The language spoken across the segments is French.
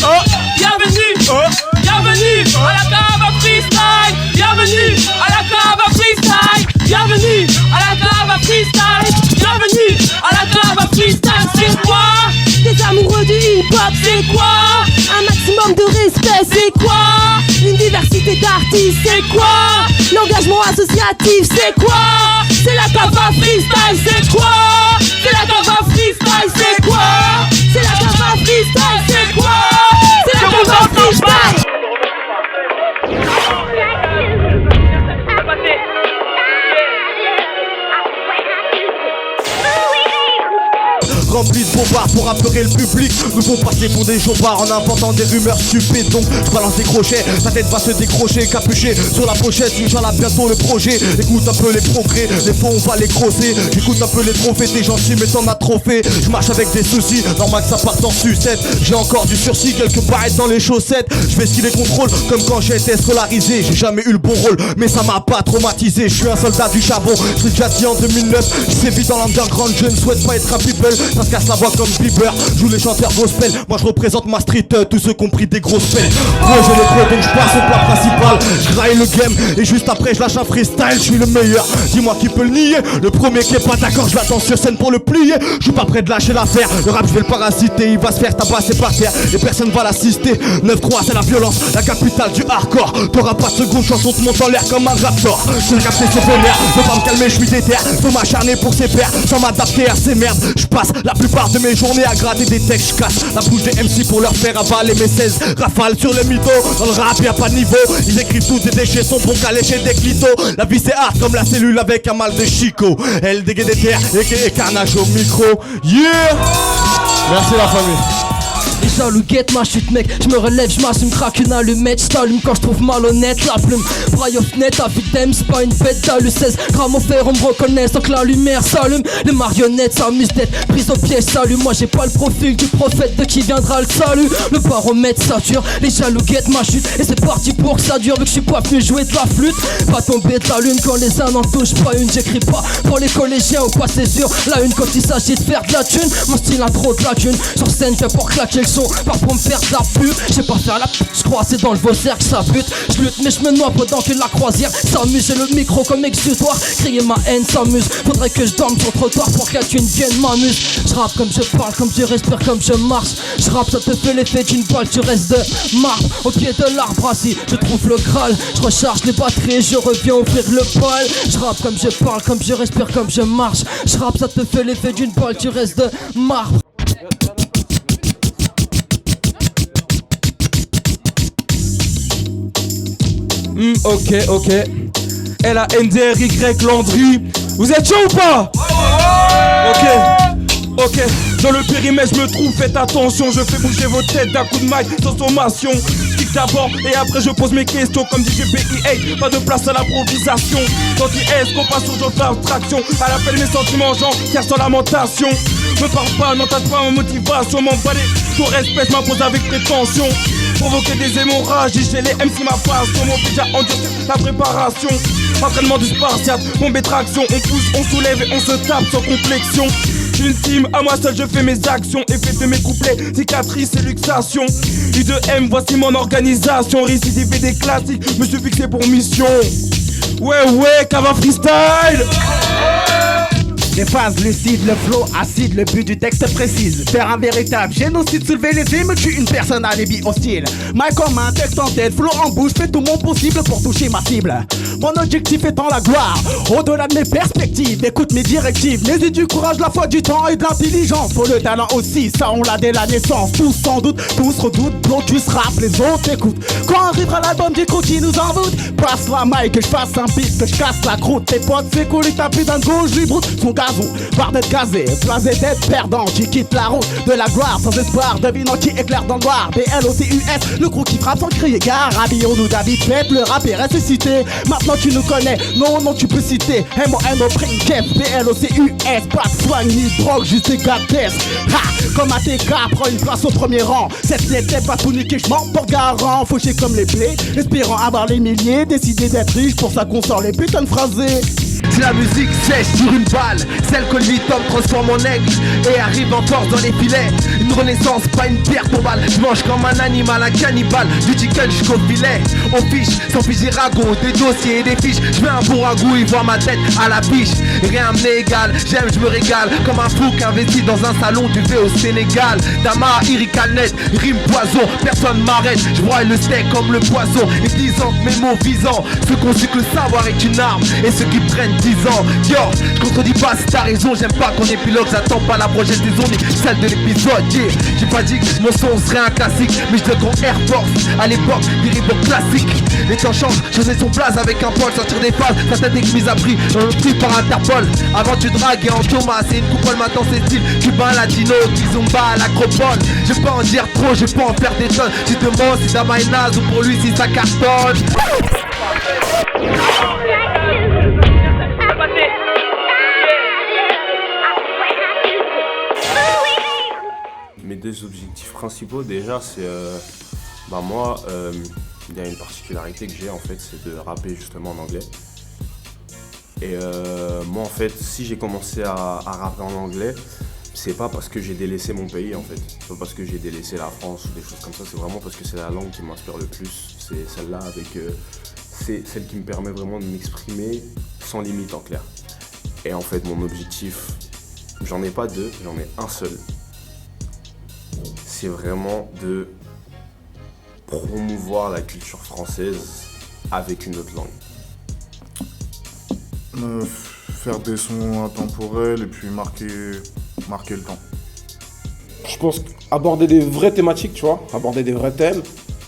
Bienvenue, bienvenue à la cave freestyle. Bienvenue à la cave freestyle. Bienvenue à la cave freestyle. Bienvenue à la cave freestyle. C'est quoi? Des amoureux du hip-hop, C'est quoi? un maximum de respect, C'est quoi? une diversité d'artistes, C'est quoi? l'engagement associatif, C'est quoi? c'est la Cava cava freestyle, c'est quoi? C'est la cava freestyle, c'est quoi? c'est la cava freestyle, C'est quoi? c'est la Je vous cava entends freestyle. pas. Remplis de bombards pour apeurer le public. Nous font passer pour des jombards en inventant des rumeurs stupides. Donc je balance des crochets, ta tête va se décrocher. Capuché sur la pochette, Inch'Allah bientôt le projet. Écoute un peu les progrès, les fonds on va les grosser. J'écoute un peu les trophées, t'es gentil mais t'en as trop fait. Je marche avec des soucis, normal que ça parte en sucette. J'ai encore du sursis, quelques barrettes dans les chaussettes. Je fais ce qui les contrôle, comme quand j'étais scolarisé. J'ai jamais eu le bon rôle, mais ça m'a pas traumatisé. Je suis un soldat du charbon, je suis déjà dit en 2009. Je sévis dans l'underground, je ne souhaite pas être un people. Ça se casse la voix comme Bieber, joue les chanteurs gospel. Moi je représente ma street, tous ceux qui ont pris des grosses peines. Moi je les prends donc je passe au plat principal. Je graille le game et juste après je lâche un freestyle. Je suis le meilleur, dis-moi qui peut le nier. Le premier qui est pas d'accord, je l'attends sur scène pour le plier. Je suis pas prêt de lâcher l'affaire, le rap je vais le parasiter. Il va se faire tabasser par terre et personne va l'assister. 9-3 c'est la violence, la capitale du hardcore. T'auras pas de seconde chance, on te monte en l'air comme un raptor. Je l'ai capté c'est vénère, faut pas me calmer, je suis déter. Faut m'acharner pour ses pairs, sans m'adapter à ces merdes. Je passe la plupart de mes journées à gratter des textes. Je casse la bouche des MC pour leur faire avaler mes 16 rafales sur le mytho. Dans le rap y'a pas de niveau, ils écrivent tous des déchets, sont bons qu'à lécher des clitos. La vie c'est hard comme la cellule avec un mal de Chico. Elle dégaine des terres et carnage au micro. Yeah. Merci la famille. Les jaloux guettent ma chute mec, je me relève, je m'assume, craque une allumette, je t'allume quand je trouve malhonnête. La plume, braille off net, à victime, c'est pas une bête, t'as le 16 grammes au fer, on me reconnaît sans que la lumière s'allume. Les marionnettes s'amusent d'être prises au piège, salut. Moi j'ai pas le profil du prophète, de qui viendra le salut. Le baromètre sature, les jaloux guettent ma chute, et c'est parti pour que ça dure, vu que je suis pas venu jouer de la flûte. Pas tomber de la lune quand les uns n'en touchent pas une, j'écris pas pour les collégiens ou quoi c'est sûr. La une quand il s'agit de faire de la thune, mon style a trop de lacunes. Sur scène fait pour claquer le son, pas pour me faire de la pub. J'sais pas faire la pub, j'crois c'est dans le Vaussaire que ça bute. J'lutte mais j'me noie pendant que la croisière s'amuse. J'ai le micro comme exutoire, crier ma haine s'amuse. Faudrait que je dorme sur le trottoir pour qu'elle une vienne m'amuse. J'rappe comme je parle, comme je respire, comme je marche. J'rappe ça te fait l'effet d'une balle, tu restes de marbre. Au pied de l'arbre assis, je trouve le Graal. Je recharge les batteries, je reviens ouvrir le bal. J'rappe comme je parle, comme je respire, comme je marche. J'rappe ça te fait l'effet d'une balle, tu restes de marbre. Ok. L-A-N-D-R-Y Landry. Vous êtes chaud ou pas? Ok. Dans le périmètre je me trouve, faites attention. Je fais bouger vos têtes d'un coup de mic sans sommation. Je kick d'abord et après je pose mes questions. Comme dit GPI, pas de place à l'improvisation. Anti-S qu'on passe aux autres d'abstraction. À l'appel mes sentiments, j'en tire sans lamentation. Me parle pas, n'entends pas ma motivation. M'emballer, ton respect je m'impose avec prétention. Provoquer des hémorragies chez les MC ma passion. M'oblige à endurcir la préparation. Entraînement du spartiate, bombe et traction. On pousse, on soulève et on se tape sans complexion. Une team, à moi seul je fais mes actions. Effet de mes couplets, cicatrices et luxations. I2M, voici mon organisation. Récidive des classiques, me suis fixé pour mission. Ouais, Cava freestyle. Les phases lucides, le flow acide, le but du texte précise. Faire un véritable génocide, soulever les hymnes, je suis une personne à débit hostile. Mic comme un texte en tête, flow en bouche, fais tout mon possible pour toucher ma cible. Mon objectif étant la gloire, au-delà de mes perspectives, écoute mes directives. N'hésite du courage, la foi, du temps et de l'intelligence. Faut le talent aussi, ça on l'a dès la naissance. Tous sans doute, tous redoutent, Blotus rap, les autres écoutent. Quand arrivera l'album du coup qui nous envoûte, passe la maille, que je fasse un beat, que je casse la croûte. Tes potes c'est cool, ils tapent d'un gauche, lui broute son gazon, barre d'être gazé, blasé d'être perdant. Qui quitte la route de la gloire sans espoir, devinant qui éclaire dans le noir. BLOCUS, le crew qui frappe sans crier gare. Habillons-nous David, faites le rap est ressuscité. Maintenant tu nous connais, non tu peux citer M.O.N.O. Prinket, BLOCUS, pas de soigne ni de drogue, juste des gars de test. Comme ATK, prends une place au premier rang. Cette n'était pas tout niqué, j'm'en pour garant. Fauché comme les blés, espérant avoir les milliers. Décidé d'être riche, pour ça qu'on sort les putains de phrasés. la musique sèche sur une balle, celle que lui Tom transforme en aigle et arrive en force dans les filets. Une renaissance, pas une pierre tombale. Je mange comme un animal, un cannibale, du chicken jusqu'au filet. On fiche, sans fiche et ragots, des dossiers et des fiches. Je mets un bon ragoût, il voit ma tête à la biche. Rien m'est égal, j'aime, je me régale. Comme un fou qui investit dans un salon du V au Sénégal. Dama, Iricanet, rime poison, personne m'arrête. Je broie le steak comme le poisson. Et 10 ans, mes mots visant. Ceux qui ont su que le savoir est une arme et ceux qui prennent 10 ans. Yo, je contredis pas si t'as raison. J'aime pas qu'on épilogue, j'attends pas la prochaine saison ni celle de l'épisode. Yeah. J'ai pas dit que mon son serait un classique, mais je le grand Air Force. À l'époque, des Reebok classiques. Les temps changent, changer son place avec un poil, sortir des phases. Sa tête est mise à prix, pris par Interpol. Avant tu dragues et en Thomas, c'est une coupole, maintenant c'est style cubain, latino, kizomba à l'acropole. Je vais pas en dire trop, je vais pas en faire des tonnes. Tu te demandes si Dama est naze ou pour lui si ça cartonne. Mes deux objectifs principaux déjà c'est moi il y a une particularité que j'ai en fait, c'est de rapper justement en anglais. Et moi en fait si j'ai commencé à rapper en anglais, c'est pas parce que j'ai délaissé mon pays en fait, c'est pas parce que j'ai délaissé la France ou des choses comme ça, c'est vraiment parce que c'est la langue qui m'inspire le plus, c'est celle-là avec c'est celle qui me permet vraiment de m'exprimer sans limite en clair. Et en fait mon objectif, j'en ai pas deux, j'en ai un seul. C'est vraiment de promouvoir la culture française avec une autre langue. Faire des sons intemporels et puis marquer le temps. Je pense aborder des vraies thématiques, tu vois, aborder des vrais thèmes.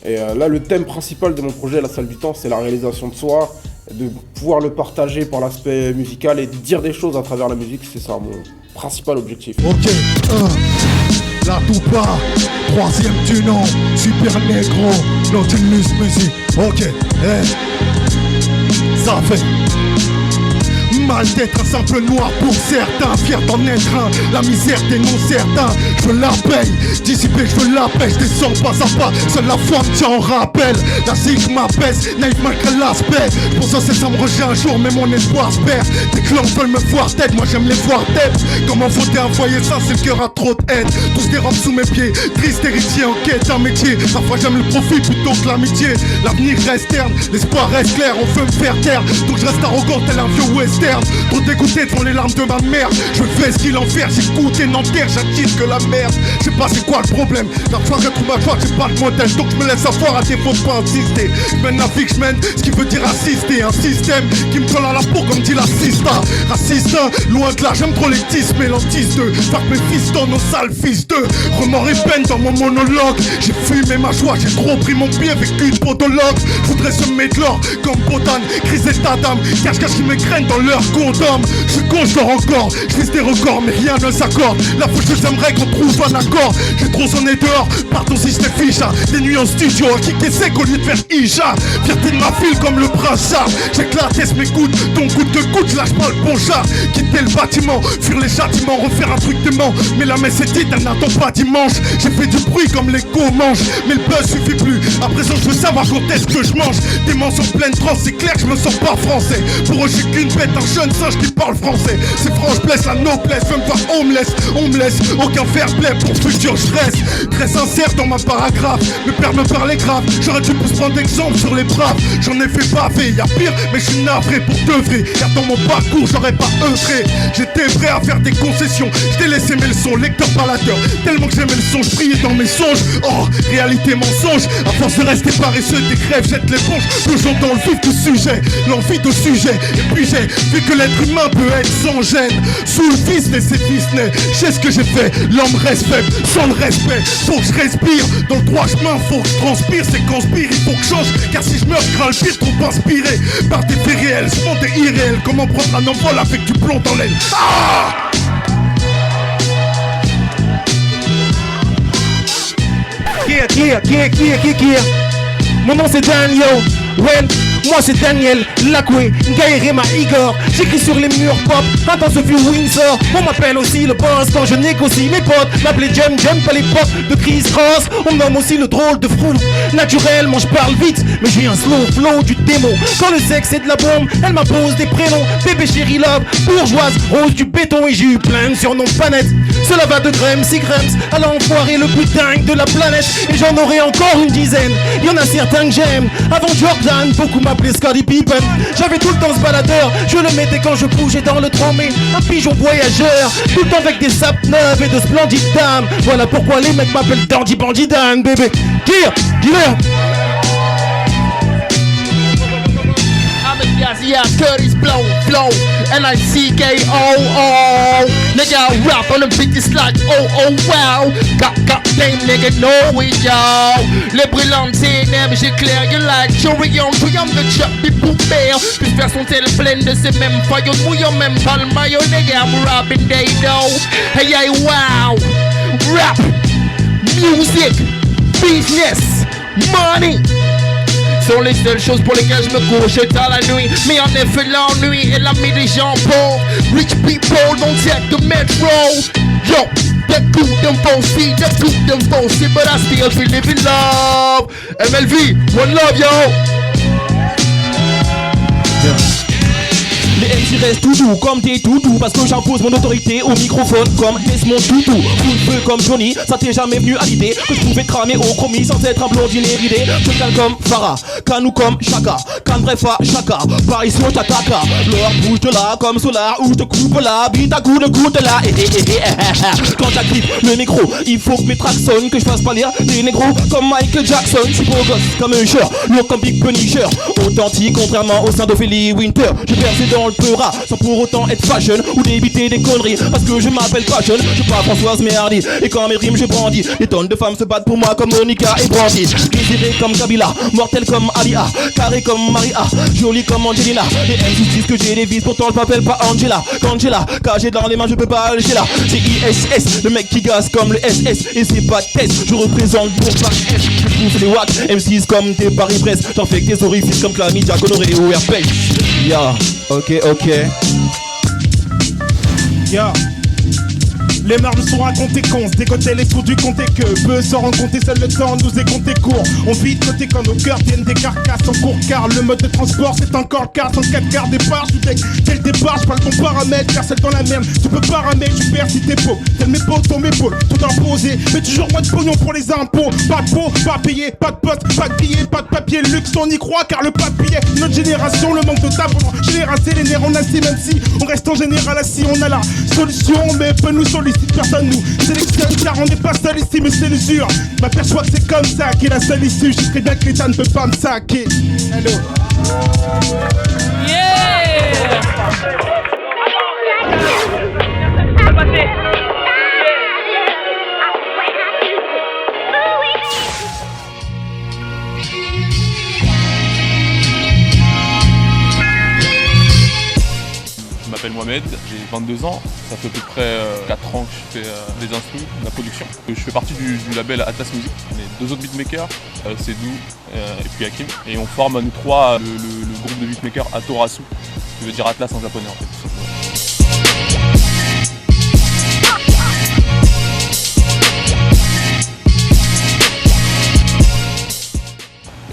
Et là, le thème principal de mon projet, La Salle du Temps, c'est la réalisation de soi, de pouvoir le partager par l'aspect musical et de dire des choses à travers la musique, c'est ça mon principal objectif. Ok, la Toupa, troisième du nom, Super Negro, Nautilus Music. Ok, ça fait mal d'être un simple noir pour certains, fier d'en être un, la misère des non certains. Je veux la paye, dissiper, je veux la paix, je descends pas à pas, seule la foi me tient en rappel. La zig m'apaise, naïf malgré l'aspect. Pour ça c'est ça me rejette un jour, mais mon espoir se perd. Tes clans veulent me voir tête, moi j'aime les voir tête. Comment faut-il un foyer ça, c'est le cœur a trop de haine. Tous des robes sous mes pieds, triste héritier en quête d'un métier. Parfois j'aime le profit plutôt que l'amitié. L'avenir reste terne, l'espoir reste clair, on veut me faire taire. Donc je reste arrogant tel un vieux western. Trop dégoûté devant les larmes de ma mère. Je fais ce qu'il en fait, j'écoute et n'enterre, j'attise que la merde. Je sais pas c'est quoi le problème. La fois que je trouve ma joie, j'ai pas de modèle. Donc je me laisse avoir à défaut de pas insister. Je mène la vie que je mène, ce qui veut dire assister. Un système qui me colle à la peau comme dit la sista. Raciste, loin de là, j'aime trop les tisses, mais l'antise de faire que mes fils dans nos sales fils de remords et peine dans mon monologue. J'ai fumé ma joie, j'ai trop pris mon pied avec une podologue. Je voudrais semer de l'or comme Botan, crise état d'âme. Cache-cache qui m'égrène dans leur condom. Je suis con, je dors encore, je vise des records mais rien ne s'accorde. La fois je j'aimerais qu'on trouve un accord. J'ai trop sonné dehors, pardon si je te fiche. Des nuits en studio, à kicker sec au lieu de faire Isha. Fierté de ma file comme le prince Charles. J'éclate et mes gouttes, ton goutte de goutte, lâche pas le bon char. Quitter le bâtiment, fuir les châtiments, refaire un truc dément. Mais la messe est dite, elle n'attend pas dimanche. J'ai fait du bruit comme les go-manges, mais le buzz suffit plus. À présent je veux savoir quand est-ce que je mange. Des mensonges pleines trans, c'est clair que je me sens pas français. Pour eux j'ai qu'une bête, un jeune singe qui parle français. C'est franche blesse, la noblesse, veux me voir homeless. On me laisse aucun fair play, pour futur je reste très sincère dans ma paragraphe. Me père me parlait grave, j'aurais dû plus prendre exemple sur les braves. J'en ai fait baver, y'a pire, mais je suis navré pour de vrai. Car dans mon parcours j'aurais pas œuvré. J'étais prêt à faire des concessions, je t'ai laissé mes leçons, lecteur palateur. Tellement que j'aimais le son, je priais dans mes songes. Oh, réalité mensonge, à force de rester paresseux, des crèves, jette l'éponge. Plongeons dans le vif du sujet, l'envie de sujet. Et puis j'ai vu que l'être humain peut être sans gêne. Sous le vice et ses Disney, je sais ce que j'ai fait, l'homme reste faible, sans le respect. Faut que je respire, dans le droit chemin, faut que je transpire. C'est qu'inspire, il faut que je change, car si je meurs, je crains le pire, trop inspiré par des faits réels, ce monde est irréel. Comment prendre un envol avec du plomb dans l'aile? Ah! Yeah. Mon nom c'est Daniel. When Moi c'est Daniel, Lacoué, Gaërema, Igor. J'écris sur les murs pop, attends ce vieux Windsor. On m'appelle aussi le boss quand je négocie. Mes potes m'appelaient Jump Jump à l'époque de Chris Cross. On me nomme aussi le drôle de frou. Naturellement je parle vite, mais j'ai un slow flow du démon. Quand le sexe est de la bombe, elle m'impose des prénoms. Bébé chéri love, bourgeoise, rose du béton. Et j'ai eu plein de surnoms de planète. Cela va de Grams, si Grams, à l'enfoiré le plus dingue de la planète. Et j'en aurai encore une dizaine. Y en a certains que j'aime. Avant Jordan, beaucoup m'appelaient Scottie Pippen. J'avais tout le temps ce baladeur, je le mettais quand je bougeais dans le tram. Mais un pigeon voyageur, tout le temps avec des sapes neuves et de splendides dames. Voilà pourquoi les mecs m'appellent Dandy Bandy Dan, bébé. Gear, gear. Yeah, Curtis blow, N-I-C-K-O-O. Nigga, I rap on the beat, it's like, oh, wow. Got damn nigga, know it, yo. Les brillantes ténèbres, j'éclaire, you like Jorion, Triumph de Chuck, des poupées. Puis faire son tel plein de ces mêmes faillots, mouillons même pas le maillot, nigga, I'm rapping they know. Hey, hey, wow. Rap, music, business, money sont les seules choses pour lesquelles je me couche tard la nuit. Mais en effet l'ennui est l'ami des gens pauvres. Rich people don't take the metro. Yo, the good them bossy, the good them bossy, but I still feel live in love. MLV, one love yo. Les MC restent tout doux comme des toutous parce que j'impose mon autorité au microphone comme Desmond Tutu. Coup de feu comme Johnny, ça t'est jamais venu à l'idée que je pouvais cramer au chromie sans être un blondine éridé. Je calme comme Farah, Canou comme Chaka, Can Brefa, Chaka, Paris sur Tataka. L'or bouge de là comme Solar ou je te coupe là, bite à coup de goutte là. Quand j'active le micro, il faut que mes tracks sonnent, que je fasse pas lire des négros comme Michael Jackson. Je suis beau gosse comme un shirt, lourd comme Big Punisher, authentique contrairement au sein d'Ophélie Winter. Je perce dans le peura sans pour autant être fashion ou débiter des conneries parce que je m'appelle pas jeune, je suis pas Françoise mais Hardy. Et quand mes rimes je brandis, des tonnes de femmes se battent pour moi comme Monica et Brandy. Désiré comme Kabila, mortel comme Alia, carré comme Maria, jolie comme Angelina. Les MC disent que j'ai des vices, pourtant je m'appelle pas Angela. Angela, car j'ai dans les mains je peux pas alger là. C'est ISS, le mec qui gaze comme le SS. Et c'est pas de test, je représente pour pas S. Je trouve les wack, M6 comme des Paris-Brest. J'en fais que des orifices comme Chlamydia, Gonorrhée ou herpès. Ya, ok. Yeah. Les mœurs nous sont racontées cons, décoter les trous du compté que peu s'en rend compte, seul le temps nous est compté court. On vit de côté quand nos cœurs viennent des carcasses en court car le mode de transport c'est encore le cas. 34 quarts départ, je suis dès le départ, je parle ton paramètre, car c'est dans la merde. Tu peux pas ramer, tu perds si t'es pauvre. Tel mes potes sur mes épaules, tout imposé, mais toujours moins de pognon pour les impôts. Pas de peau, pas payé, pas de poste, pas de billet, pas de papier, luxe on y croit car le papier. Notre génération, le manque de table, général c'est les nerfs on assis, même si on reste en général assis, on a la solution, mais peu nous sollicite, personne nous sélectionne car on n'est pas seul ici, mais c'est l'usure. M'aperçois que c'est comme ça qu'est la seule issue. Je sais bien que l'État ne peut pas me saquer. Hello. Yeah. Je m'appelle Mohamed, j'ai 22 ans, ça fait à peu près 4 ans que je fais des instruments, de la production. Je fais partie du label Atlas Music, on est 2 autres beatmakers, c'est nous et puis Hakim. Et on forme à nous 3 le groupe de beatmakers Atorasu, qui veut dire Atlas en japonais en fait. Tout simplement.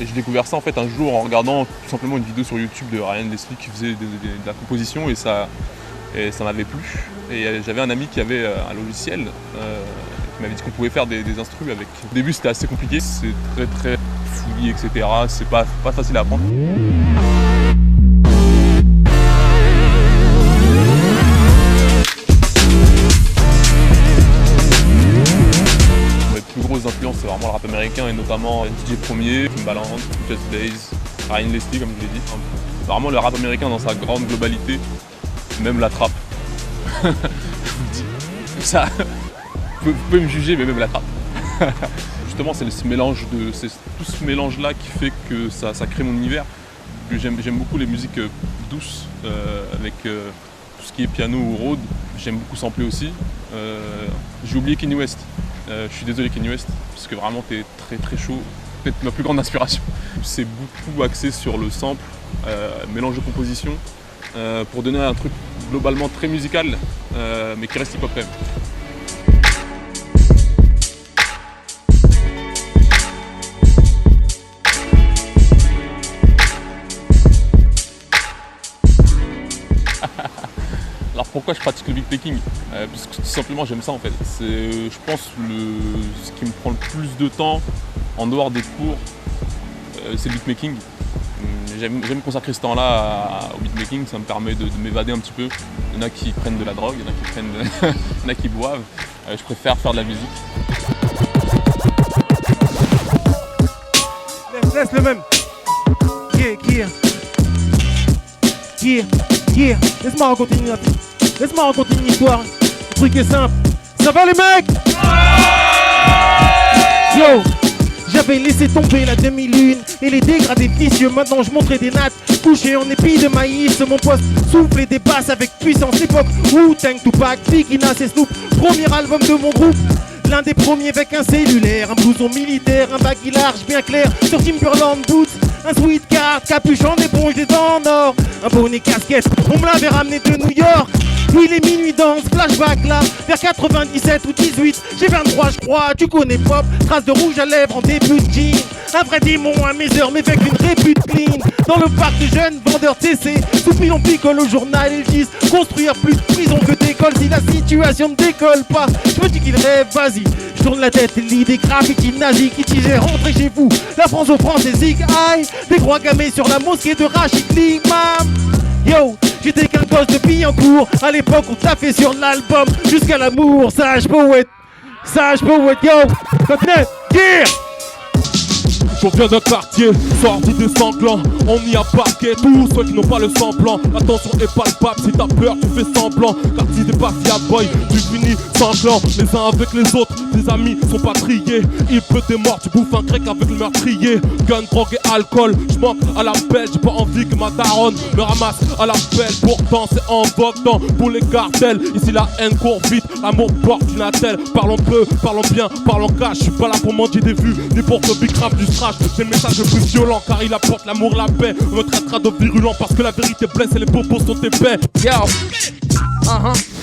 Et j'ai découvert ça en fait un jour en regardant tout simplement une vidéo sur YouTube de Ryan Leslie qui faisait de la composition et ça m'avait plu. Et j'avais un ami qui avait un logiciel qui m'avait dit qu'on pouvait faire des instrus avec. Au début c'était assez compliqué, c'est très fouillis, etc. C'est pas facile à apprendre. Mes plus grosses influences c'est vraiment le rap américain et notamment DJ Premier, Timbaland, Just Blaze, Ryan Leslie comme je l'ai dit. Vraiment le rap américain dans sa grande globalité, même la trappe. Ça, vous pouvez me juger mais même la trappe. Justement c'est tout ce mélange là qui fait que ça crée mon univers. J'aime beaucoup les musiques douces avec tout ce qui est piano ou road. J'aime beaucoup sampler aussi. J'ai oublié Kanye West. Je suis désolé Kanye West, parce que vraiment t'es très chaud. Peut-être ma plus grande inspiration. C'est beaucoup axé sur le sample mélange de composition, pour donner un truc globalement très musical, mais qui reste hip-hop quand même. Alors pourquoi je pratique le beatmaking? Parce que tout simplement j'aime ça en fait. C'est, je pense, ce qui me prend le plus de temps en dehors des cours, c'est le beatmaking. J'aime me consacrer ce temps-là au beatmaking, ça me permet de m'évader un petit peu. Il y en a qui prennent de la drogue, il y en a qui prennent il y en a qui boivent. Je préfère faire de la musique. Laisse le même. Yeah. Laisse-moi raconter une histoire. Le truc est simple. Ça va les mecs? Yo, j'avais laissé tomber la demi-lune et les dégradés vicieux. Maintenant je montrais des nattes couchées en épis de maïs. Mon poste soufflait des basses avec puissance. L'époque Wu-Tang, Tupac, Biggie, Nas et Snoop. Premier album de mon groupe. L'un des premiers avec un cellulaire, un blouson militaire, un baggy large bien clair, sur Timberland boots, un sweat card, capuchon, éponge des dents en or, un bonnet casquette, on me l'avait ramené de New York. Il est minuit danse, flashback là, vers 97 ou 18, j'ai 23 je crois, tu connais pop, trace de rouge à lèvres en début de jean. Un vrai démon à mes heures, mais avec une répute clean. Dans le parc de jeunes vendeurs TC, soupil on picole au journal, ils disent construire plus de prison que d'école. Si la situation ne décolle pas, je me dis qu'il rêve, vas-y. Je tourne la tête et lis des graffitis nazis qui disaient rentrez chez vous. La France aux Français zig aïe, des croix gammées sur la mosquée de Rachid l'imam. Yo, j'étais qu'un gosse de Billancourt. À l'époque on taffait sur l'album jusqu'à l'amour. Sage poète, yo, continue, yeah. Je viens d'un quartier, sorti des sanglants. On y a parqué tous ceux qui n'ont pas le semblant. L'attention est palpable, si t'as peur tu fais semblant. Car si t'es pas fiable boy, tu finis sanglant. Les uns avec les autres, tes amis sont pas triés. Il peut t'es mort, tu bouffes un grec avec le meurtrier. Gun, drogue et alcool, je manque à la pelle. J'ai pas envie que ma daronne me ramasse à la pelle. Pourtant c'est en vogue dans pour les cartels. Ici la haine court vite, l'amour porte une attelle. Parlons peu, parlons bien, parlons cash. Je suis pas là pour mendier des vues, ni pour te big rap du strash. C'est le message le plus violent car il apporte l'amour, la paix. On me traitera de virulent parce que la vérité blesse et les bobos sont épais. Yo,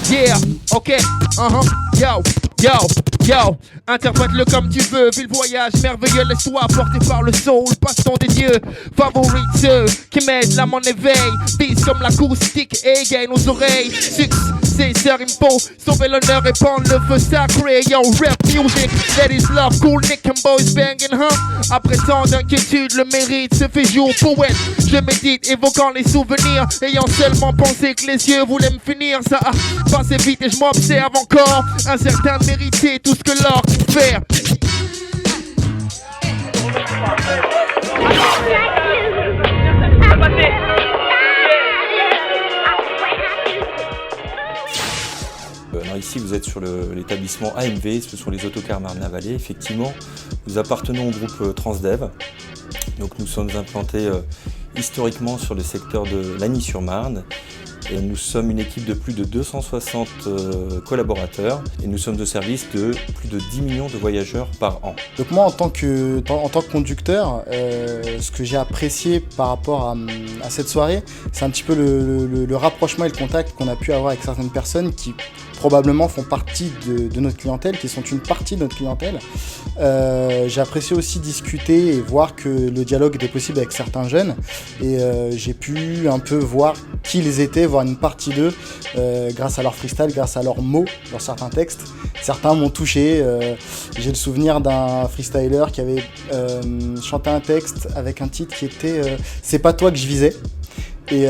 yeah, ok, yo, interprète-le comme tu veux. Vis le voyage merveilleux, laisse-toi porter par le soul. Passe-temps des dieux, favorite ceux qui mettent l'âme en éveil. Vise comme l'acoustique et gagne nos oreilles. Succès, sœur impo, sauver l'honneur et pendre le feu sacré. Yo, rap music, that is love, cool Nick and boys banging, huh? Après tant d'inquiétude, le mérite se fait jour. Poète, je médite, évoquant les souvenirs, ayant seulement pensé que les yeux voulaient me finir. Ça a passé vite et je m'observe encore, incertain de mériter tout ce que l'or peut faire. Alors ici vous êtes sur l'établissement AMV, ce sont les autocars Marne-la-Vallée. Effectivement, nous appartenons au groupe Transdev. Donc nous sommes implantés historiquement sur le secteur de Lagny-sur-Marne. Et nous sommes une équipe de plus de 260 collaborateurs et nous sommes au service de plus de 10 millions de voyageurs par an. Donc moi en tant que conducteur, ce que j'ai apprécié par rapport à cette soirée, c'est un petit peu le rapprochement et le contact qu'on a pu avoir avec certaines personnes qui probablement font partie de notre clientèle, qui sont une partie de notre clientèle. J'ai apprécié aussi discuter et voir que le dialogue était possible avec certains jeunes et j'ai pu un peu voir qui ils étaient, voir une partie d'eux grâce à leur freestyle, grâce à leurs mots dans certains textes. Certains m'ont touché. J'ai le souvenir d'un freestyler qui avait chanté un texte avec un titre qui était C'est pas toi que je visais. Et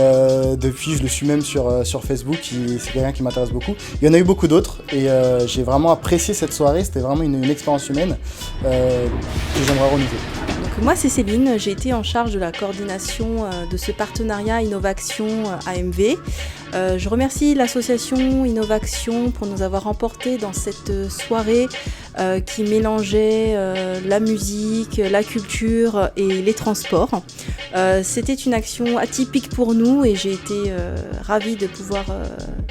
depuis, je le suis même sur Facebook, c'est quelqu'un qui m'intéresse beaucoup. Il y en a eu beaucoup d'autres et j'ai vraiment apprécié cette soirée, c'était vraiment une expérience humaine que j'aimerais renouveler. Donc moi c'est Céline, j'ai été en charge de la coordination de ce partenariat Innovaction AMV. Je remercie l'association Innovaction pour nous avoir emportés dans cette soirée qui mélangeait la musique, la culture et les transports. C'était une action atypique pour nous et j'ai été ravie de pouvoir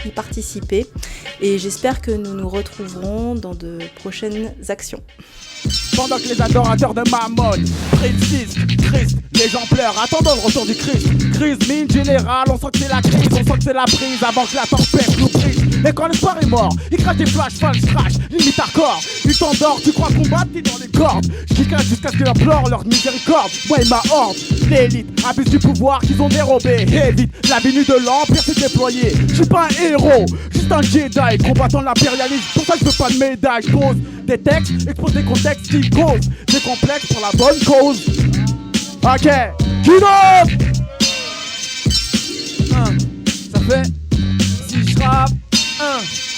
y participer et j'espère que nous nous retrouverons dans de prochaines actions. pendant que les adorateurs de Mammon Christ, les gens pleurent, attendons le retour du Christ. Crise mine générale, on sent que c'est la crise, on sent que c'est la prise avant que la tempête nous prise. Et quand l'espoir est mort, il crache des flashs, false crash, limite hardcore. Il t'endort, tu crois combattre, t'es dans les cordes. Qui cache jusqu'à ce qu'ils implorent leur miséricorde. Moi et ma horde, l'élite abuse du pouvoir qu'ils ont dérobé. Évite, la venue de l'Empire s'est déployée. Je suis pas un héros, juste un Jedi combattant l'impérialisme. Pour ça je veux pas de médaille, je pose des textes, expose des contextes qui causent des complexes pour la bonne cause. Ok, Kino. Ça fait si je rappe,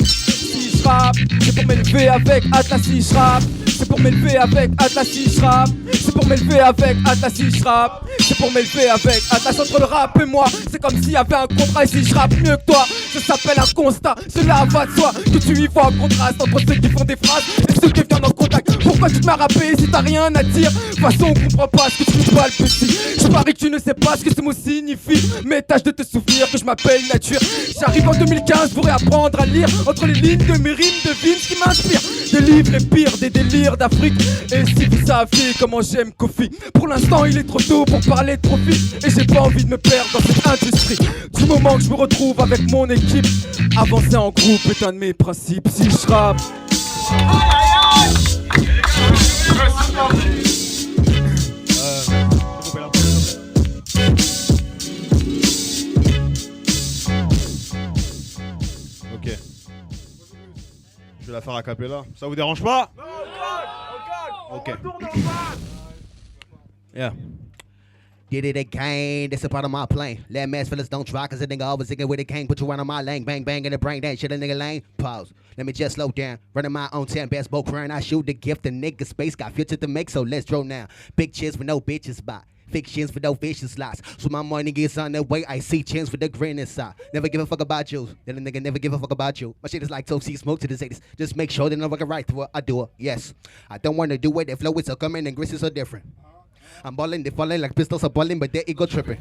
si je rappe, c'est pour m'élever avec Atlas si je rappe. C'est pour m'élever avec Atlas si je rappe. C'est pour m'élever avec Atlas si je rappe. C'est pour m'élever avec Atlas entre le rap et moi. C'est comme s'il y avait un contrat et si je rappe mieux que toi. Ça s'appelle un constat, cela va de soi. Que tu y vois un contraste entre ceux qui font des phrases et ceux qui viennent en contact. Pourquoi tu te m'as rappé si t'as rien à dire? De toute façon on comprend pas ce que tu balbuties. Je parie que tu ne sais pas ce que ce mot signifie. Mais tâche de te souvenir que je m'appelle nature. J'arrive en 2015 pour apprendre à lire entre les lignes de mes rimes de vignes qui m'inspirent. Des livres et pire, des délires d'Afrique. Et si vous saviez comment j'aime Kofi. Pour l'instant il est trop tôt pour parler de profit. Et j'ai pas envie de me perdre dans cette industrie. Du moment que je me retrouve avec mon équipe, avancer en groupe est un de mes principes. Si je rappe ok. Je vais la faire a cappella. Ça vous dérange pas? Ok. Yeah. Did it again, that's a part of my plan. Let mass fellas don't try, cause a nigga always thinking with a gang. Put you right on my lane, bang bang in the brain, that shit a nigga lane. Pause, let me just slow down. Running my own 10 best bow crying, I shoot the gift, the nigga space got future to make, so let's draw now. Big cheers with no bitches by. Fictions with no vicious lies. So my money gets on the way, I see chins with the grin inside. Never give a fuck about you, then a nigga never give a fuck about you. My shit is like Toasty smoke to the Zaytis. Just make sure they know I can write through it, I do it, yes. I don't wanna do it, the flow is so coming and grist is so different. I'm balling, they falling like pistols are balling, but their ego tripping.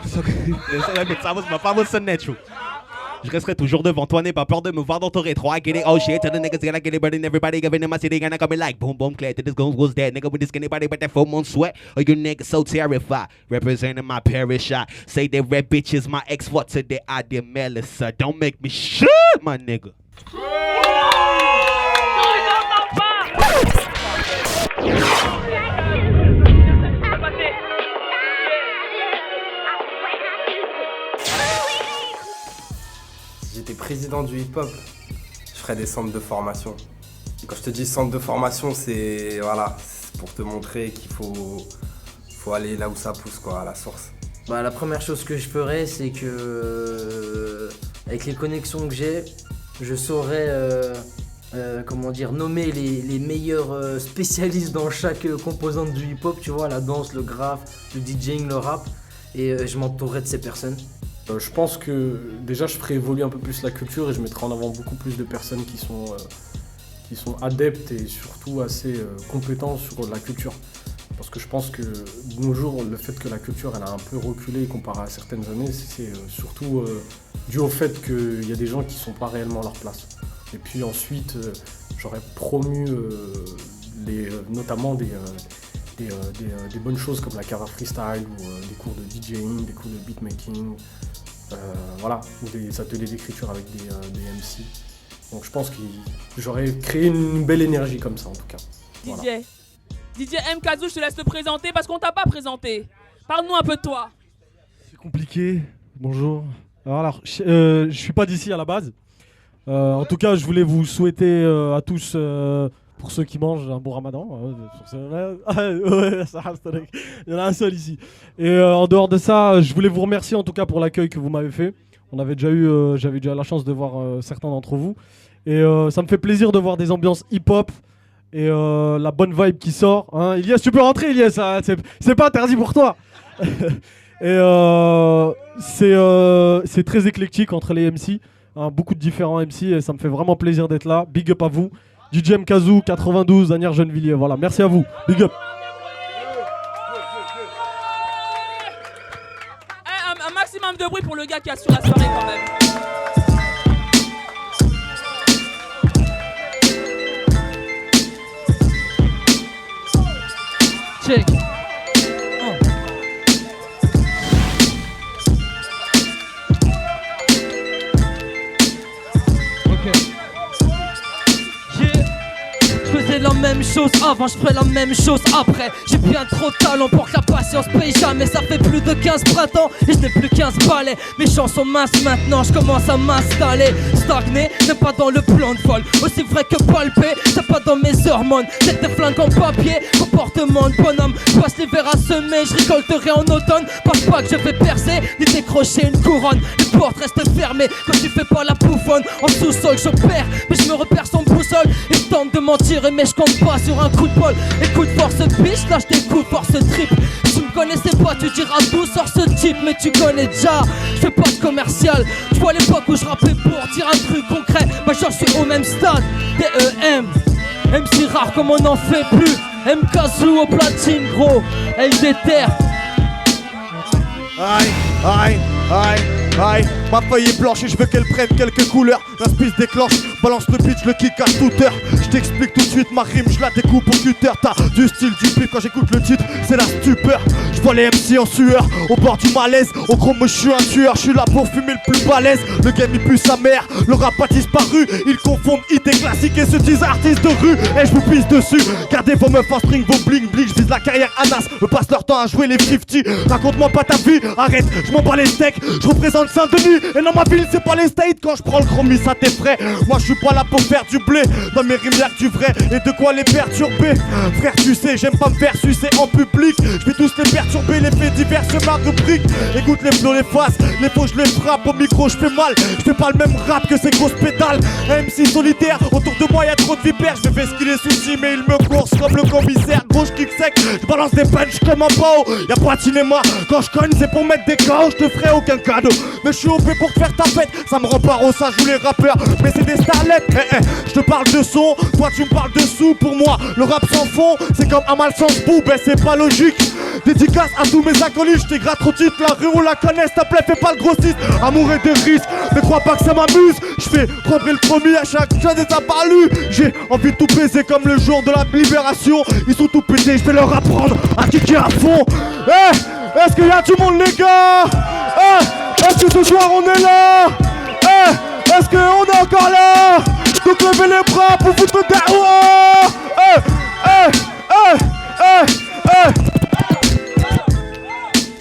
Ça m'a pas mon natural. Je resterai toujours devant toi, n'aie pas peur de me voir dans ton rétro. I get it, oh shit, tell the niggas gonna get it, burning everybody giving in my city, gonna come like boom, boom, clear to this goes was dead. Nigga with this skinny body, but that 4 months sweat. Oh, you niggas so terrified, representing my parish. I say that red bitches, my ex, what to the idea, Melissa. Don't make me shit, my nigga. Si j'étais président du hip-hop, je ferais des centres de formation. Et quand je te dis centre de formation, c'est voilà, c'est pour te montrer qu'il faut aller là où ça pousse, quoi, à la source. Bah, la première chose que je ferais, c'est que avec les connexions que j'ai, je saurais comment dire, nommer les meilleurs spécialistes dans chaque composante du hip-hop, tu vois, la danse, le graphe, le DJing, le rap, et je m'entourerais de ces personnes. Je pense que déjà je ferais évoluer un peu plus la culture et je mettrais en avant beaucoup plus de personnes qui sont adeptes et surtout assez compétents sur la culture. Parce que je pense que de nos jours, le fait que la culture elle a un peu reculé comparé à certaines années, c'est surtout dû au fait qu'il y a des gens qui ne sont pas réellement à leur place. Et puis ensuite, j'aurais promu notamment des bonnes choses comme la carrière freestyle ou des cours de DJing, des cours de beatmaking, voilà, ou des ateliers d'écriture avec des MC. Donc je pense que j'aurais créé une belle énergie comme ça en tout cas. Voilà. DJ M. Kazoo, je te laisse te présenter parce qu'on t'a pas présenté. Parle-nous un peu de toi. C'est compliqué. Bonjour. Alors je suis pas d'ici à la base. En tout cas, je voulais vous souhaiter à tous, pour ceux qui mangent, un bon ramadan. Il y en a un seul ici. Et en dehors de ça, je voulais vous remercier en tout cas pour l'accueil que vous m'avez fait. J'avais déjà la chance de voir certains d'entre vous. Et ça me fait plaisir de voir des ambiances hip-hop et la bonne vibe qui sort. Hein. Ilias, tu peux rentrer, Ilias, hein, c'est pas interdit pour toi. Et c'est très éclectique entre les MC. Hein, beaucoup de différents MC et ça me fait vraiment plaisir d'être là. Big up à vous. DJ M. Kazoo, 92, Daniel Gennevilliers. Voilà, merci à vous. Big up. Un maximum de bruit pour le gars qui a sur la soirée quand même. Check. Je faisais la même chose avant, je ferai la même chose après. J'ai bien trop de talent pour que la patience paye jamais. Ça fait plus de 15 printemps et je n'ai plus 15 balais. Mes chansons minces maintenant, je commence à m'installer. Stagner, n'est pas dans le plan de vol. Aussi vrai que palper, c'est pas dans mes hormones. C'est des flingues en papier, comportement de bonhomme. Passe l'hiver à semer, je récolterai en automne. Pense pas que je vais percer, ni décrocher une couronne. Les portes restent fermées quand tu fais pas la bouffonne. En sous-sol je perds, mais je me repère sans boussole. Et je tente de mentir, mais je compte pas sur un coup de bol. Écoute, force biche, lâche des coups, force trip. Si tu me connaissais pas, tu diras d'où sort ce type. Mais tu connais déjà, je fais pas de commercial. Je vois l'époque où je rappais pour dire un truc concret. Bah genre je suis au même stade, DEM MC rare comme on n'en fait plus. MKZoo au platine gros, elle déterre. Aïe, aïe, aïe, aïe. Ma feuille est blanche et je veux qu'elle prenne quelques couleurs. La spice déclenche, balance le pitch, le kick à toute heure. Je t'explique tout de suite ma rime, je la découpe au cutter. T'as du style, du pif, quand j'écoute le titre, c'est la stupeur. Je vois les MC en sueur, au bord du malaise. Au chrome, je suis un tueur, je suis là pour fumer le plus balèze. Le game il pue sa mère, le rap a disparu. Ils confondent idées classiques et se disent artistes de rue. Et je vous pisse dessus, gardez vos meufs en string, vos bling bling. Je vise la carrière Anas, me passe leur temps à jouer les 50. Raconte-moi pas ta vie, arrête, je m'en bats les steaks. Je représente Saint-Denis et dans ma ville c'est pas les States. Quand je prends le chromie ça t'effraie. Moi je suis pas là pour faire du blé. Dans mes rimes y'a que du vrai et de quoi les perturber. Frère tu sais j'aime pas me faire sucer en public. Je vais tous les perturber, les faits divers c'est ma rubrique. Écoute les flots, les faces, les faux je les frappe. Au micro je fais mal, je fais pas le même rap que ces grosses pédales. MC solitaire, autour de moi y'a trop de vipères. Je fais ce qu'il est souci mais il me course comme le commissaire. Gauche kick sec, je balance des punchs comme un bao. Y'a pas de cinéma, quand je cogne c'est pour mettre des KO. Je te ferai aucun cadeau, mais je suis OP pour te faire ta fête. Ça me rend pas rose, ça joue les rappeurs, mais c'est des starlets. Je te parle de son, toi tu me parles de sous. Pour moi, le rap sans fond, c'est comme un mal sans bout, ben c'est pas logique. Dédicace à tous mes acolytes, je t'égratte trop titre. La rue on la connaît, s'il te plaît, fais pas le grossiste. Amour et des risques, ne crois pas que ça m'amuse. Je fais rentrer le premier à chaque chose des apparus. J'ai envie de tout baiser comme le jour de la libération. Ils sont tout pétés, je vais leur apprendre à kicker à fond. Est-ce qu'il y a du monde les gars? Est-ce que ce soir on est là? Est-ce qu'on est encore là? Donc levez les bras pour foutre le dawa.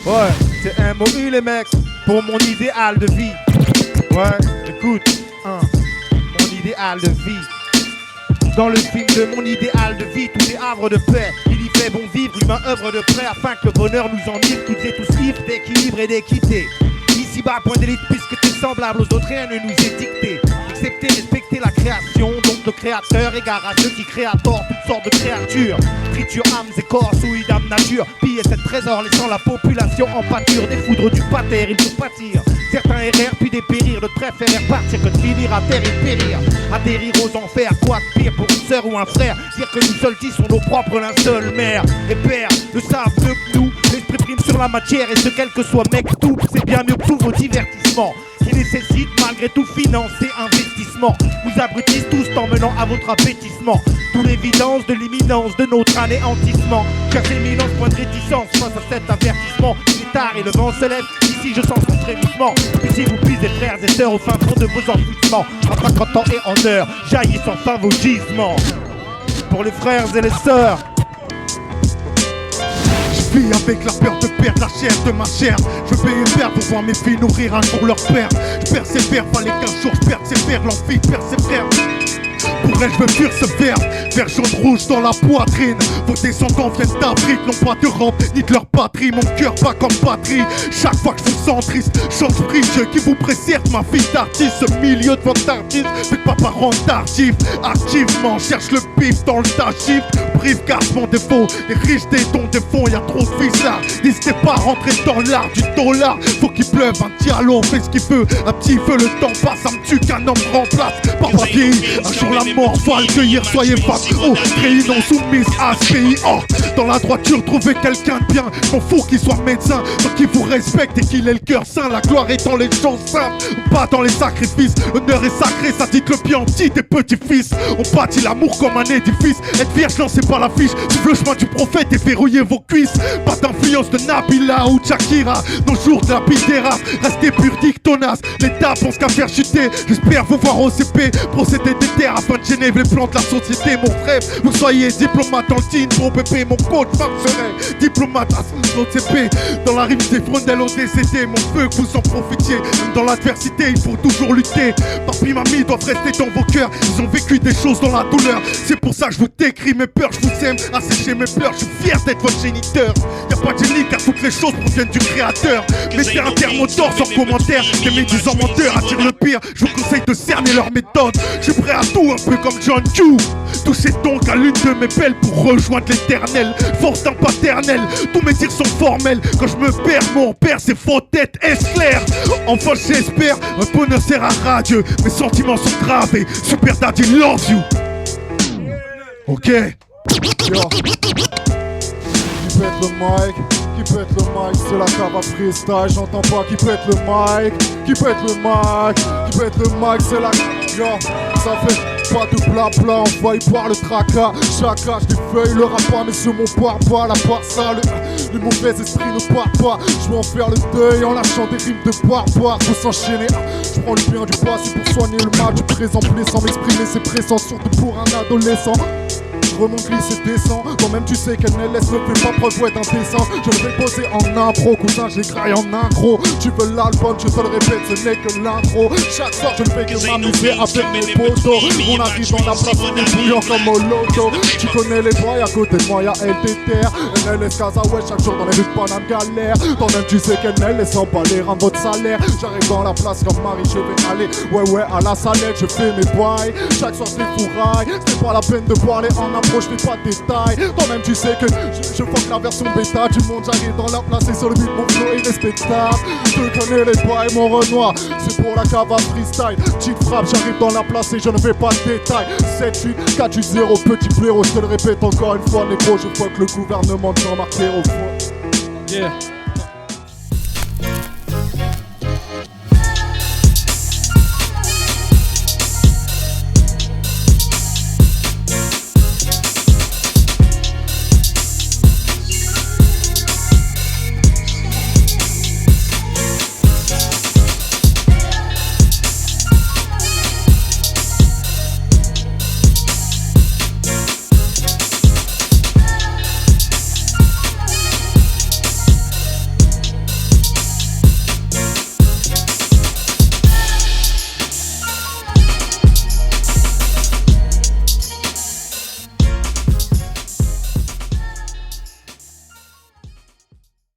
Ouais, c'est un MOU les mecs, pour mon idéal de vie. Ouais, écoute, mon idéal de vie. Dans le film de mon idéal de vie, tout est havre de paix. Il y fait bon vivre, l'humain œuvre de près afin que le bonheur nous enivre. Toutes et tous ivres d'équilibre et d'équité. Ici-bas, point d'élite, puisque t'es semblable aux autres, rien ne nous est dicté. Accepter, respecter la création, donc le créateur égare à ceux qui créent à tort toutes sortes de créatures. Triture âmes et corps, souillent d'âme nature. Piller cette trésor, laissant la population en pâture. Des foudres du pater, ils nous pâtirent. Certains errèrent puis dépérir, d'autres préférèrent partir que de finir à terre et périr. Atterrir aux enfers, quoi de pire pour une sœur ou un frère. Dire que nous seuls sont nos propres linceuls, mère et père le savent mieux que nous. L'esprit prime sur la matière et ce quel que soit mec tout, c'est bien mieux que tous vos divertissements qui nécessitent malgré tout financer investissement. Vous abrutissent tous en menant à votre appétissement. D'où l'évidence de l'imminence de notre anéantissement. Cherche l'éminence, point de réticence face à cet avertissement. Il est tard et le vent se lève, ici je sens son frémissement. Ici vous puisez frères et sœurs au fin fond de vos enfouissements. Après qu'en temps et en heure jaillissent enfin vos gisements. Pour les frères et les sœurs, je vis avec la peur de perdre la chair de ma chair. Je vais payer père pour voir mes filles nourrir un jour leur père. Je persévère, fallait qu'un jour je persévère. L'envie persévère. Pour elle, je veux fuir ce verbe, vert jaune rouge dans la poitrine. Vos descendants viennent d'Afrique, non pas d'Europe, ni de leur patrie. Mon cœur bat comme batterie. Chaque fois que je vous sens triste, chante bridge qui vous précère ma vie d'artiste. Ce milieu de votre artiste, faites pas parent tardif. Activement, cherche le bif dans le tachif. Brive, casse mon défaut, les riches des dons des fonds, y'a trop de visas. N'hésitez pas à rentrer dans l'art du dollar. Faut qu'il pleuve, un dialogue, on fait ce qu'il veut. Un petit feu, le temps passe, ça me tue qu'un homme remplace. Par ma vie, un jour la mort va le cueillir, soyez pas Oh, réunion soumise à ce pays. Oh, dans la droiture, trouver quelqu'un de bien. M'en fous qu'il soit médecin, donc qu'il vous respecte et qu'il ait le cœur sain. La gloire est dans les choses simples, pas dans les sacrifices. L'honneur est sacré, ça dit que le bien petit des petits-fils. On bâtit l'amour comme un édifice. Être vierge, non, c'est pas l'affiche. Suivez le chemin du prophète et verrouillez vos cuisses. Pas d'influence de Nabila ou Shakira. Nos jours de la bidéra, restez pur dictonas. L'État pense qu'à faire chuter. J'espère vous voir au CP, procéder des terres afin de gêner les plans de la société. Mon rêve, vous soyez diplomate en team pour pépé. Mon coach marcherait, diplomate à l'OCP. Dans la rime des frondelles au décédé. Mon feu que vous en profitiez. Même dans l'adversité, il faut toujours lutter. Papi, mamie doivent rester dans vos cœurs. Ils ont vécu des choses dans la douleur. C'est pour ça que je vous décris mes peurs. Je vous aime, assécher mes pleurs. Je suis fier d'être votre géniteur. Y'a pas de génie car toutes les choses proviennent du créateur. Mettez un terme au tort sans commentaire. Les médisants menteurs attirent le pire. Je vous conseille de cerner leur méthode. Je suis prêt à tout, un peu comme John Q. Touchez donc à l'une de mes belles pour rejoindre l'éternel. Force d'un paternel, tous mes tirs sont formels. Quand je me perds, mon père c'est faux tête, est-ce clair? Enfin j'espère, un bonheur sert à radieux. Mes sentiments sont gravés, Super Daddy love you. Ok. Yo. Qui pète le mic, c'est la cave à freestyle. J'entends pas qui pète le mic, qui pète le mic, c'est la... Yo, ça fait pas de blabla, envoyé par le tracas. Chacun, je défeuille le rapport, mais je m'en pars pas. La part ça, les mauvais esprits ne partent pas. Je vais en faire le deuil en lâchant des rimes de barbares. Faut s'enchaîner, je prends le bien du passé pour soigner le mal du présent. Sans m'exprimer, c'est pressant, surtout pour un adolescent. Remonte, glisse et descend. Toi-même tu sais qu'elle ne laisse ne fait pas preuve d'indécence. Je le vais poser en impro, cousin, je l'écraille en incro. Tu veux l'album, je te le répète, ce n'est que l'intro. Chaque soir je ne fais que m'amuser avec mes potos. On arrive dans la place, on est bouillant comme au loto. Tu connais les boys, à côté de moi y'a LTTR. NLS Kazaoué, chaque jour dans les rues de Paname galère. Toi-même tu sais qu'elle ne laisse pas les rendre votre salaire. J'arrive dans la place comme Marie, je vais aller ouais à la salette, je fais mes boys. Chaque soir c'est fourraille, c'est pas la peine de parler en je fais pas de détails. Toi-même tu sais que je fuck la version bêta du monde. J'arrive dans la place et sur le beat mon flow est respectable. Je connais les bois et mon Renoir. C'est pour la cave à freestyle. Petite frappe, j'arrive dans la place et je ne fais pas de détails. 7-8, 4-8-0, petit blaireau. Je te le répète encore une fois, négro. Je fuck le gouvernement de Jean-Marc Ayrault. Yeah.